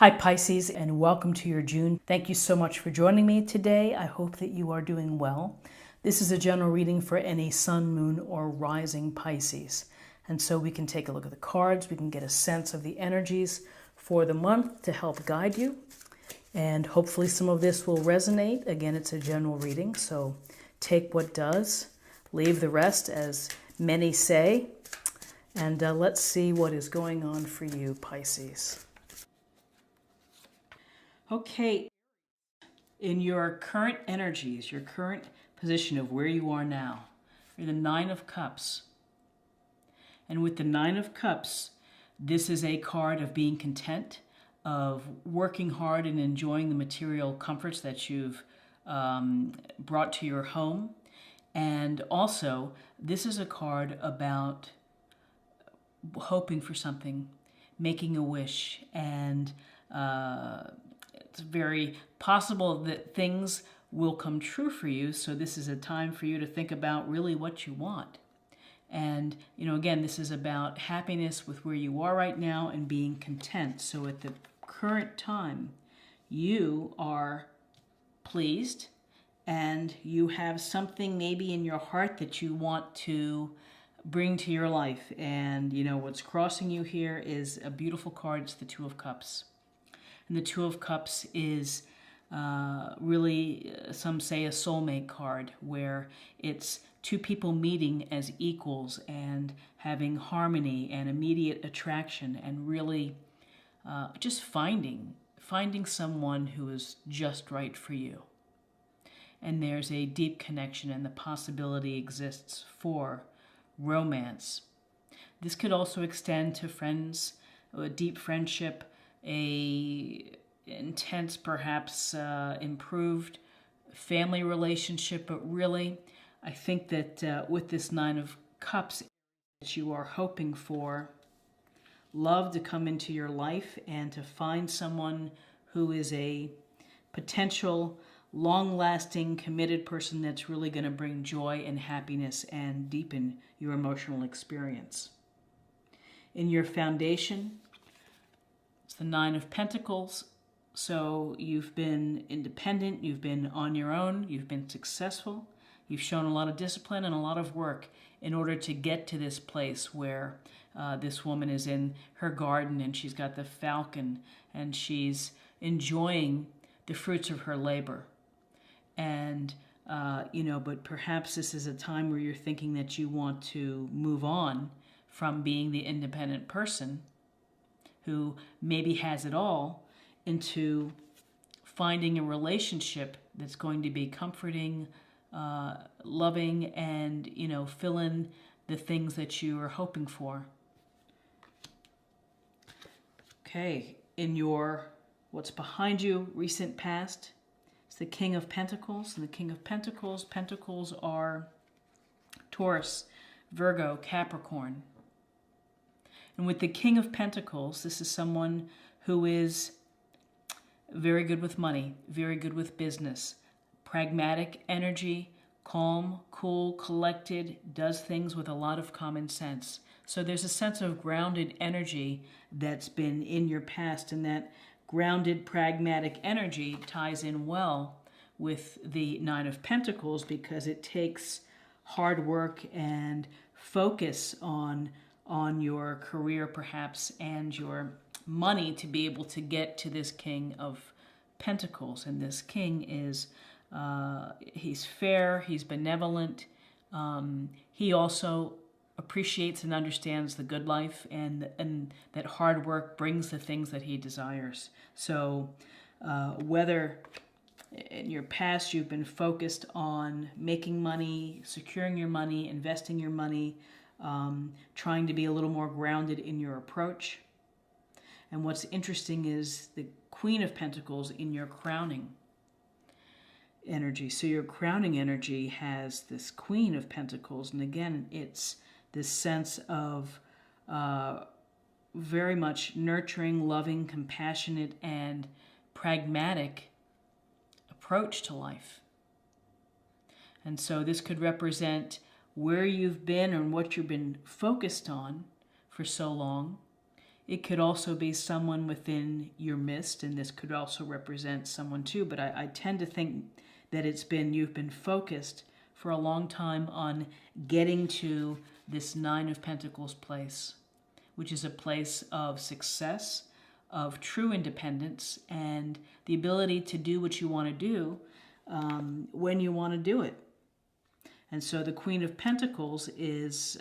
Hi Pisces, and welcome to your June. Thank you so much for joining me today. I hope that you are doing well. This is a general reading for any sun, moon, or rising Pisces. And so we can take a look at the cards, we can get a sense of the energies for the month to help guide you. And hopefully some of this will resonate. Again, it's a general reading, so take what does, leave the rest, as many say. And let's see what is going on for you, Pisces. Okay, in your current energies, your current position of where you are now, you're the Nine of Cups. And with the Nine of Cups, this is a card of being content, of working hard and enjoying the material comforts that you've brought to your home. And also, this is a card about hoping for something, making a wish, and it's very possible that things will come true for you. So this is a time for you to think about really what you want. And, again, this is about happiness with where you are right now and being content. So at the current time, you are pleased and you have something maybe in your heart that you want to bring to your life. And, what's crossing you here is a beautiful card. It's the Two of Cups. And the Two of Cups is really, some say, a soulmate card, where it's two people meeting as equals and having harmony and immediate attraction, and really just finding someone who is just right for you. And there's a deep connection, and the possibility exists for romance. This could also extend to friends, a deep friendship, a intense, perhaps improved family relationship. But really, I think that with this Nine of Cups, that you are hoping for love to come into your life and to find someone who is a potential long-lasting, committed person that's really going to bring joy and happiness and deepen your emotional experience. In your foundation, it's the Nine of Pentacles. So you've been independent, you've been on your own, you've been successful, you've shown a lot of discipline and a lot of work in order to get to this place where this woman is in her garden and she's got the falcon and she's enjoying the fruits of her labor. And, but perhaps this is a time where you're thinking that you want to move on from being the independent person who maybe has it all, into finding a relationship that's going to be comforting, loving, and, fill in the things that you are hoping for. Okay, in your, what's behind you, recent past, it's the King of Pentacles. And the King of Pentacles, Pentacles are Taurus, Virgo, Capricorn. And with the King of Pentacles, this is someone who is very good with money, very good with business, pragmatic energy, calm, cool, collected, does things with a lot of common sense. So there's a sense of grounded energy that's been in your past, and that grounded, pragmatic energy ties in well with the Nine of Pentacles, because it takes hard work and focus on your career, perhaps, and your money to be able to get to this King of Pentacles. And this king is, he's fair, he's benevolent, he also appreciates and understands the good life, and that hard work brings the things that he desires. So whether in your past you've been focused on making money, securing your money, investing your money, trying to be a little more grounded in your approach. And what's interesting is the Queen of Pentacles in your crowning energy. So your crowning energy has this Queen of Pentacles. And again, it's this sense of very much nurturing, loving, compassionate, and pragmatic approach to life. And so this could represent where you've been and what you've been focused on for so long. It could also be someone within your midst, and this could also represent someone too, but I tend to think that you've been focused for a long time on getting to this Nine of Pentacles place, which is a place of success, of true independence, and the ability to do what you want to do when you want to do it. And so the Queen of Pentacles is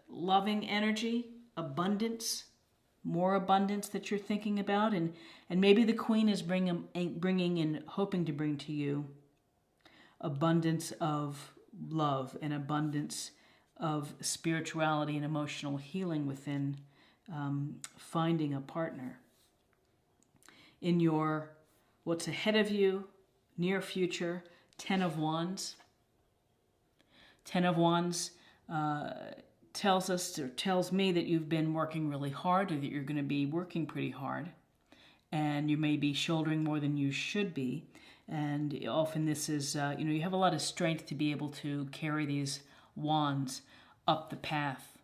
loving energy, abundance, more abundance that you're thinking about. And maybe the Queen is bringing and hoping to bring to you abundance of love and abundance of spirituality and emotional healing within finding a partner. In your what's ahead of you, near future, 10 of Wands. 10 of Wands tells me that you've been working really hard, or that you're going to be working pretty hard, and you may be shouldering more than you should be. And often this is, you have a lot of strength to be able to carry these wands up the path.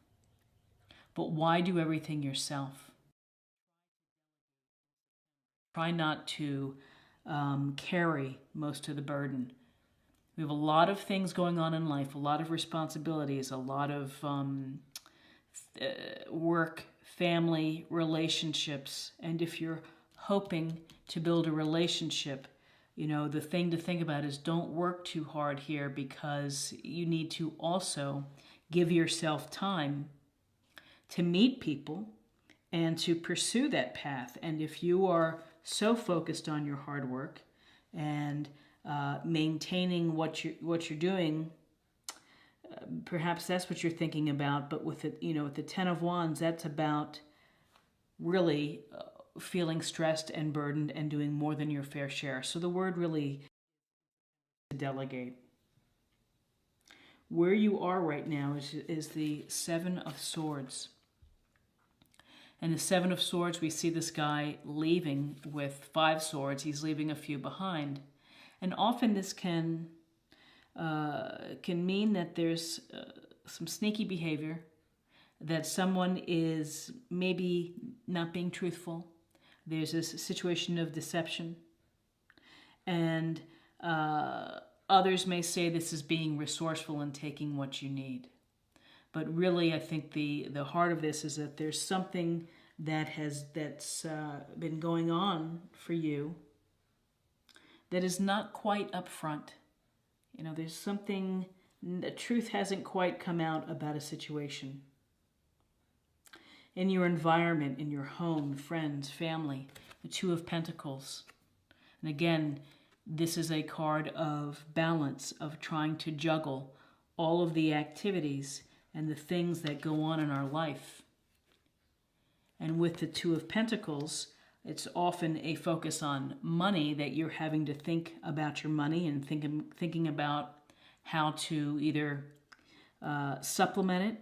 But why do everything yourself? Try not to carry most of the burden. We have a lot of things going on in life, a lot of responsibilities, a lot of work, family, relationships. And if you're hoping to build a relationship, the thing to think about is don't work too hard here, because you need to also give yourself time to meet people and to pursue that path. And if you are so focused on your hard work and maintaining what you're doing, perhaps that's what you're thinking about. But with it, with the 10 of Wands, that's about really feeling stressed and burdened and doing more than your fair share. So the word really is to delegate. Where you are right now is the 7 of Swords. And the 7 of Swords, we see this guy leaving with 5 swords. He's leaving a few behind. And often this can mean that there's some sneaky behavior, that someone is maybe not being truthful. There's a situation of deception. And others may say this is being resourceful and taking what you need. But really, I think the heart of this is that there's something that's been going on for you that is not quite upfront. There's something, the truth hasn't quite come out about a situation. In your environment, in your home, friends, family, the 2 of Pentacles. And again, this is a card of balance, of trying to juggle all of the activities and the things that go on in our life. And with the 2 of Pentacles, it's often a focus on money, that you're having to think about your money and thinking about how to either supplement it,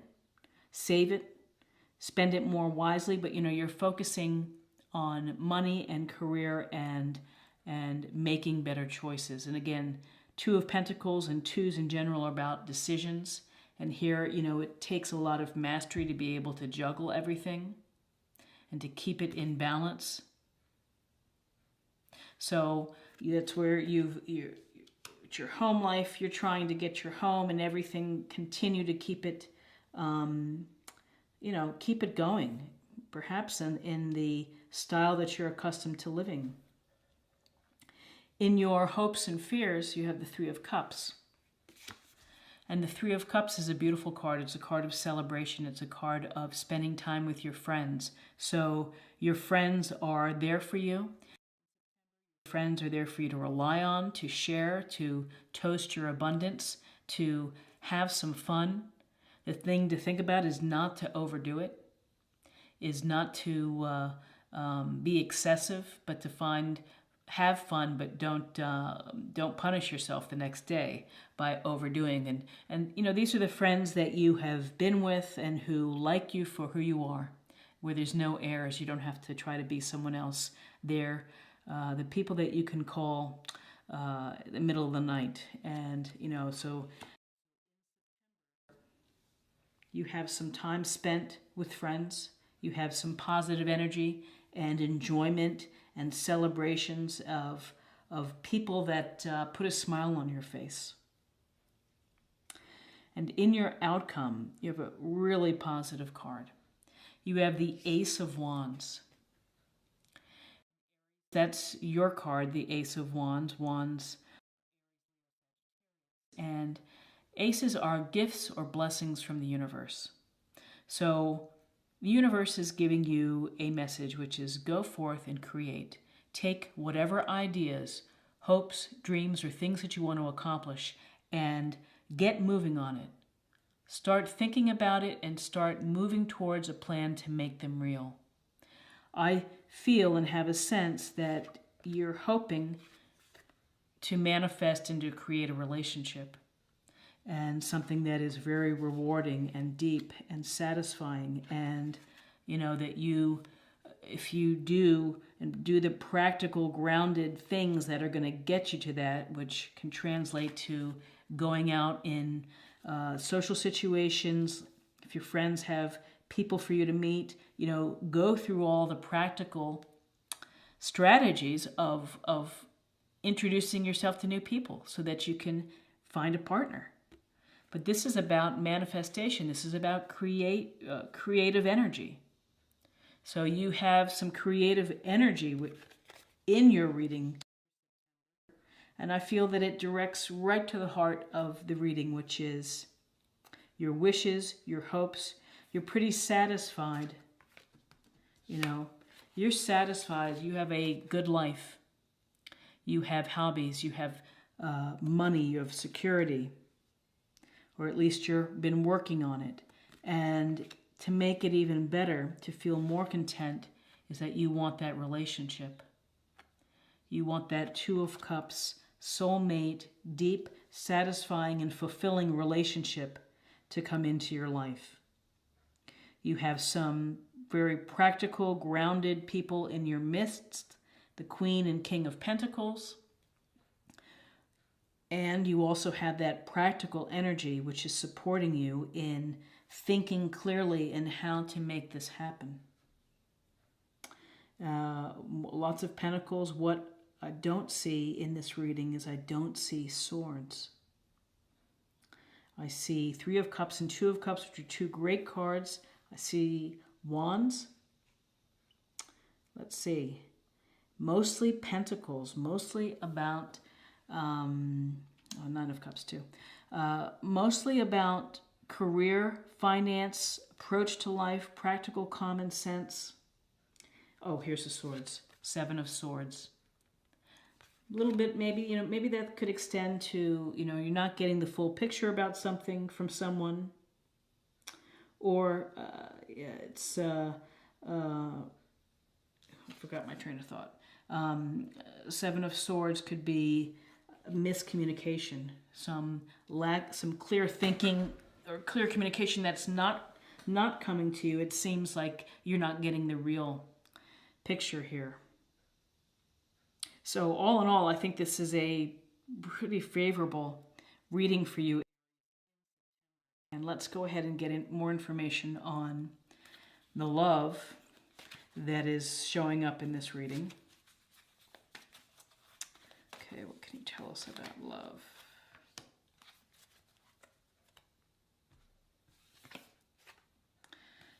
save it, spend it more wisely. But you're focusing on money and career and making better choices. And again, 2 of Pentacles and 2s in general are about decisions. And here, it takes a lot of mastery to be able to juggle everything and to keep it in balance. So that's where it's your home life. You're trying to get your home and everything, continue to keep it, keep it going, perhaps in the style that you're accustomed to living. In your hopes and fears, you have the 3 of Cups. And the 3 of Cups is a beautiful card. It's a card of celebration. It's a card of spending time with your friends. So your friends are there for you. Friends are there for you to rely on, to share, to toast your abundance, to have some fun. The thing to think about is not to overdo it, is not to be excessive, but to have fun, but don't punish yourself the next day by overdoing. And these are the friends that you have been with and who like you for who you are, where there's no airs. You don't have to try to be someone else. They're the people that you can call in the middle of the night. And so you have some time spent with friends. You have some positive energy and enjoyment and celebrations of people that put a smile on your face. And in your outcome, you have a really positive card. You have the Ace of Wands. That's your card, the Ace of Wands. Wands. And aces are gifts or blessings from the universe. So the universe is giving you a message, which is go forth and create. Take whatever ideas, hopes, dreams, or things that you want to accomplish and get moving on it. Start thinking about it and start moving towards a plan to make them real. I feel and have a sense that you're hoping to manifest and to create a relationship, and something that is very rewarding and deep and satisfying, and that if you do the practical grounded things that are going to get you to that, which can translate to going out in social situations, if your friends have people for you to meet, go through all the practical strategies of introducing yourself to new people so that you can find a partner. But this is about manifestation. This is about creative energy. So you have some creative energy in your reading. And I feel that it directs right to the heart of the reading, which is your wishes, your hopes. You're pretty satisfied. You're satisfied. You have a good life. You have hobbies. You have money. You have security. Or at least you've been working on it. And to make it even better, to feel more content, is that you want that relationship. You want that Two of Cups, soulmate, deep, satisfying, and fulfilling relationship to come into your life. You have some very practical, grounded people in your midst, the Queen and King of Pentacles. And you also have that practical energy which is supporting you in thinking clearly in how to make this happen. Lots of pentacles. What I don't see in this reading is I don't see swords. I see Three of Cups and Two of Cups, which are two great cards. I see wands. Let's see. Mostly pentacles, mostly about... Nine of Cups too. Mostly about career, finance, approach to life, practical common sense. Oh, here's the swords. Seven of Swords. A little bit, maybe, maybe that could extend to, you're not getting the full picture about something from someone. Or, I forgot my train of thought. Seven of Swords could be miscommunication, some clear thinking or clear communication that's not coming to you. It seems like you're not getting the real picture here. So all in all, I think this is a pretty favorable reading for you. And let's go ahead and get more information on the love that is showing up in this reading. Okay, what can you tell us about love?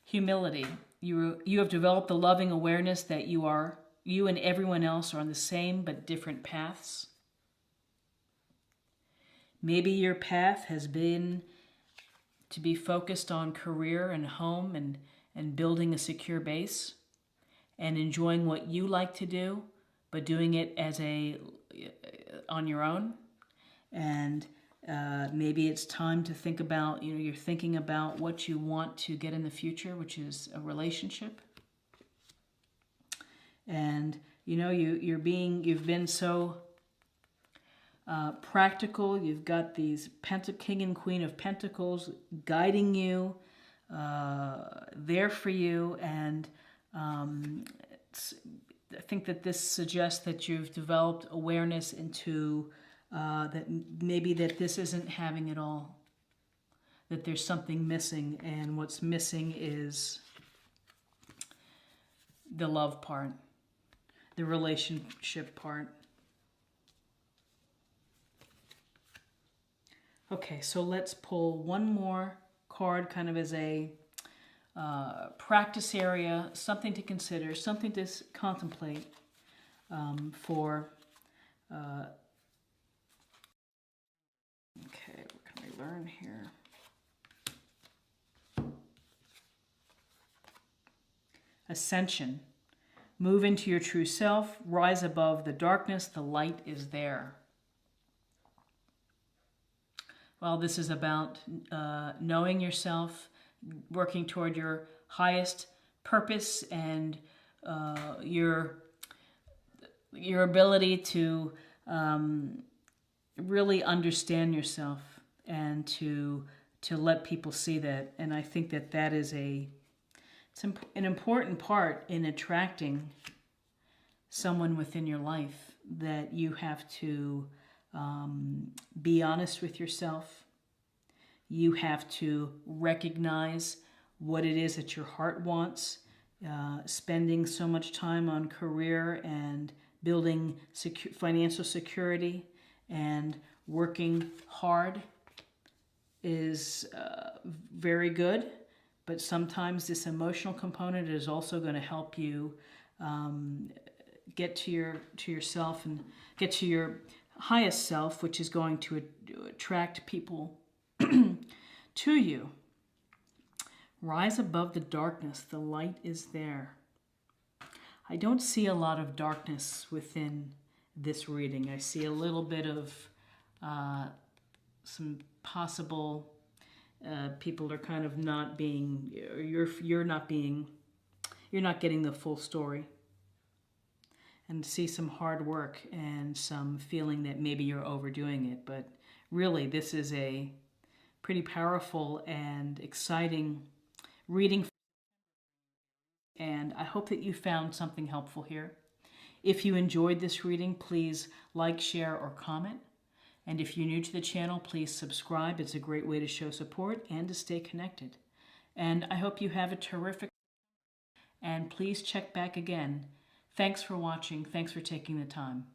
Humility. You have developed the loving awareness that you and everyone else are on the same but different paths. Maybe your path has been to be focused on career and home and building a secure base and enjoying what you like to do, but doing it on your own. And maybe it's time to think about, you're thinking about what you want to get in the future, which is a relationship. And you've been so practical. You've got these King and Queen of Pentacles guiding you, there for you, and I think that this suggests that you've developed awareness into that maybe that this isn't having it all, that there's something missing, and what's missing is the love part, the relationship part. Okay, so let's pull one more card kind of as a practice area, something to consider, something to contemplate for... okay, what can we learn here? Ascension. Move into your true self. Rise above the darkness. The light is there. Well, this is about knowing yourself, working toward your highest purpose, and your ability to really understand yourself and to let people see that. And I think that that is an important part in attracting someone within your life, that you have to be honest with yourself. You have to recognize what it is that your heart wants. Spending so much time on career and building financial security and working hard is very good, but sometimes this emotional component is also going to help you get to yourself and get to your highest self, which is going to attract people to you. Rise above the darkness. The light is there. I don't see a lot of darkness within this reading. I see a little bit of some possible people are kind of not being, you're not getting the full story. And see some hard work and some feeling that maybe you're overdoing it. But really, this is a pretty powerful and exciting reading. And I hope that you found something helpful here. If you enjoyed this reading, please like, share, or comment. And if you're new to the channel, please subscribe. It's a great way to show support and to stay connected. And I hope you have a terrific... and please check back again. Thanks for watching. Thanks for taking the time.